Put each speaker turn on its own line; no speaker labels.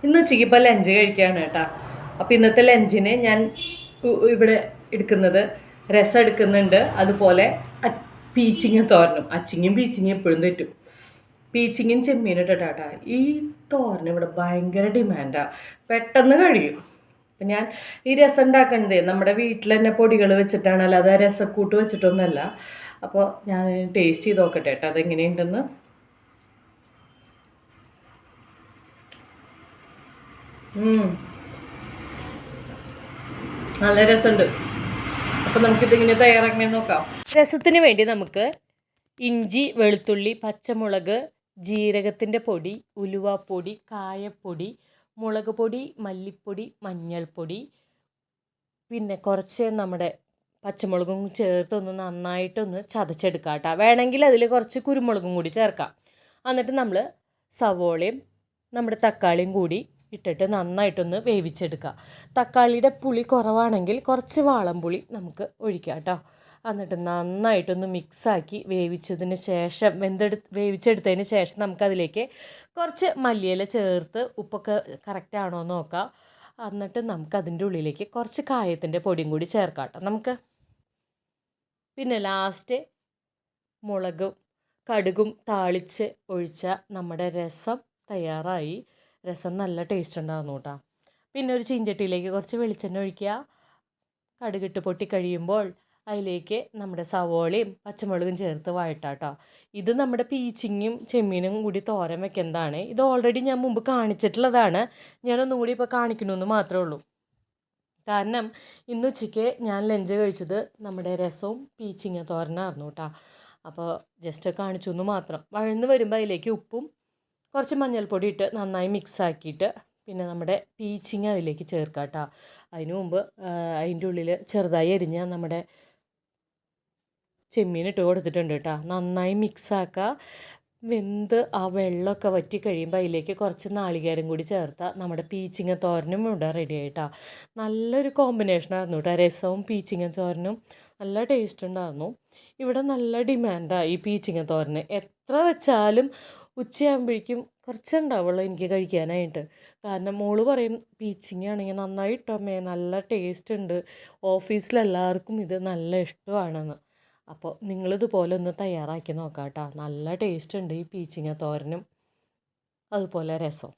ഇന്ന് ഉച്ചയ്ക്ക് ഇപ്പോൾ ലഞ്ച് കഴിക്കുകയാണ് കേട്ടോ. അപ്പോൾ ഇന്നത്തെ ലഞ്ചിന് ഞാൻ ഇവിടെ എടുക്കുന്നത് രസം എടുക്കുന്നുണ്ട്, അതുപോലെ പീച്ചിങ്ങ തോരനും. അച്ചിങ്ങയും പീച്ചിങ്ങയും എപ്പോഴും തെറ്റും. പീച്ചിങ്ങയും ചെമ്മീനും ഇട്ടിട്ടാ ഈ തോരന് ഇവിടെ ഭയങ്കര ഡിമാൻഡാണ്, പെട്ടെന്ന് കഴിയും. അപ്പം ഞാൻ ഈ രസം ഉണ്ടാക്കുന്നത് നമ്മുടെ വീട്ടിൽ തന്നെ പൊടികൾ വെച്ചിട്ടാണ്, അല്ലാതെ രസക്കൂട്ട് വെച്ചിട്ടൊന്നുമല്ല. അപ്പോൾ ഞാൻ ടേസ്റ്റ് ചെയ്ത് നോക്കട്ടെ കേട്ടോ അതെങ്ങനെയുണ്ടെന്ന്. നല്ല രസമുണ്ട്. അപ്പോൾ നമുക്കിതിങ്ങനെ തയ്യാറാക്കണമെന്ന് നോക്കാം. രസത്തിന് വേണ്ടി നമുക്ക് ഇഞ്ചി, വെളുത്തുള്ളി, പച്ചമുളക്, ജീരകത്തിൻ്റെ പൊടി, ഉലുവാപ്പൊടി, കായപ്പൊടി, മുളക് പൊടി, മല്ലിപ്പൊടി, മഞ്ഞൾപ്പൊടി, പിന്നെ കുറച്ച് നമ്മുടെ പച്ചമുളകും ചേർത്തൊന്ന് നന്നായിട്ടൊന്ന് ചതച്ചെടുക്കാം കേട്ടോ. വേണമെങ്കിൽ അതിൽ കുറച്ച് കുരുമുളകും കൂടി ചേർക്കാം. എന്നിട്ട് നമ്മൾ സവോളയും നമ്മുടെ തക്കാളിയും കൂടി ഇട്ടിട്ട് നന്നായിട്ടൊന്ന് വേവിച്ചെടുക്കുക. തക്കാളിയുടെ പുളി കുറവാണെങ്കിൽ കുറച്ച് വാളംപുളി നമുക്ക് ഒഴിക്കാം കേട്ടോ. എന്നിട്ട് നന്നായിട്ടൊന്ന് മിക്സാക്കി വേവിച്ചതിന് ശേഷം വേവിച്ചെടുത്തതിന് ശേഷം നമുക്കതിലേക്ക് കുറച്ച് മല്ലിയില ചേർത്ത് ഉപ്പൊക്കെ കറക്റ്റാണോ എന്ന് നോക്കാം. എന്നിട്ട് നമുക്കതിൻ്റെ ഉള്ളിലേക്ക് കുറച്ച് കായത്തിൻ്റെ പൊടിയും കൂടി ചേർക്കാം കേട്ടോ നമുക്ക്. പിന്നെ ലാസ്റ്റ് മുളകും കടുകും താളിച്ച് ഒഴിച്ച നമ്മുടെ രസം തയ്യാറായി. രസം നല്ല ടേസ്റ്റ് ഉണ്ടായിരുന്നു കേട്ടോ. പിന്നെ ഒരു ചീഞ്ചട്ടിയിലേക്ക് കുറച്ച് വെളിച്ചെണ്ണ ഒഴിക്കുക. കടുകിട്ട് പൊട്ടി കഴിയുമ്പോൾ അതിലേക്ക് നമ്മുടെ സവോളയും പച്ചമുളകും ചേർത്ത് വഴറ്റാം കേട്ടോ. ഇത് നമ്മുടെ പീച്ചിങ്ങും ചെമ്മീനും കൂടി തോരൻ വെക്കുന്നതാണ്. ഇത് ഓൾറെഡി ഞാൻ മുമ്പ് കാണിച്ചിട്ടുള്ളതാണ്. ഞാനൊന്നും കൂടി ഇപ്പോൾ കാണിക്കണമെന്ന് മാത്രമേ ഉള്ളൂ. കാരണം ഇന്ന് ഉച്ചയ്ക്ക് ഞാൻ ലഞ്ച് കഴിച്ചത് നമ്മുടെ രസവും പീച്ചിങ്ങ തോരനായിരുന്നു കേട്ടോ. അപ്പോൾ ജസ്റ്റ് കാണിച്ചു എന്ന് മാത്രം. വഴന്ന് വരുമ്പോൾ അതിലേക്ക് ഉപ്പും കുറച്ച് മഞ്ഞൾപ്പൊടി ഇട്ട് നന്നായി മിക്സ് ആക്കിയിട്ട് പിന്നെ നമ്മുടെ പീച്ചിങ്ങ അതിലേക്ക് ചേർക്കാം കേട്ടോ. അതിന് മുമ്പ് അതിൻ്റെ ഉള്ളിൽ ചെറുതായി എരിഞ്ഞ നമ്മുടെ ചെമ്മീൻ ഇട്ട് കൊടുത്തിട്ടുണ്ട് കേട്ടോ. നന്നായി മിക്സാക്കുക. വെന്ത് ആ വെള്ളമൊക്കെ വറ്റി കഴിയുമ്പോൾ അതിലേക്ക് കുറച്ച് നാളികേരം കൂടി ചേർത്താൽ നമ്മുടെ പീച്ചിങ്ങ തോരനും ഇവിടെ റെഡി ആയിട്ടാ. നല്ലൊരു കോമ്പിനേഷനായിരുന്നു കേട്ടോ. രസവും പീച്ചിങ്ങ തോരനും നല്ല ടേസ്റ്റ് ഉണ്ടായിരുന്നു. ഇവിടെ നല്ല ഡിമാൻഡാണ് ഈ പീച്ചിങ്ങ തോരന്. എത്ര വെച്ചാലും ഉച്ചയാകുമ്പോഴേക്കും കുറച്ചുണ്ടാവുള്ളൂ എനിക്ക് കഴിക്കാനായിട്ട്. കാരണം മോള് പറയും പീച്ചിങ്ങയാണെങ്കിൽ നന്നായി ഇട്ടമ്മേ, നല്ല ടേസ്റ്റ് ഉണ്ട്, ഓഫീസിലെല്ലാവർക്കും ഇത് നല്ല ഇഷ്ടമാണെന്ന്. അപ്പോൾ നിങ്ങളിതുപോലെ ഒന്ന് തയ്യാറാക്കി നോക്കാം കേട്ടോ. നല്ല ടേസ്റ്റ് ഉണ്ട് ഈ പീച്ചിങ്ങ തോരനും അതുപോലെ രസവും.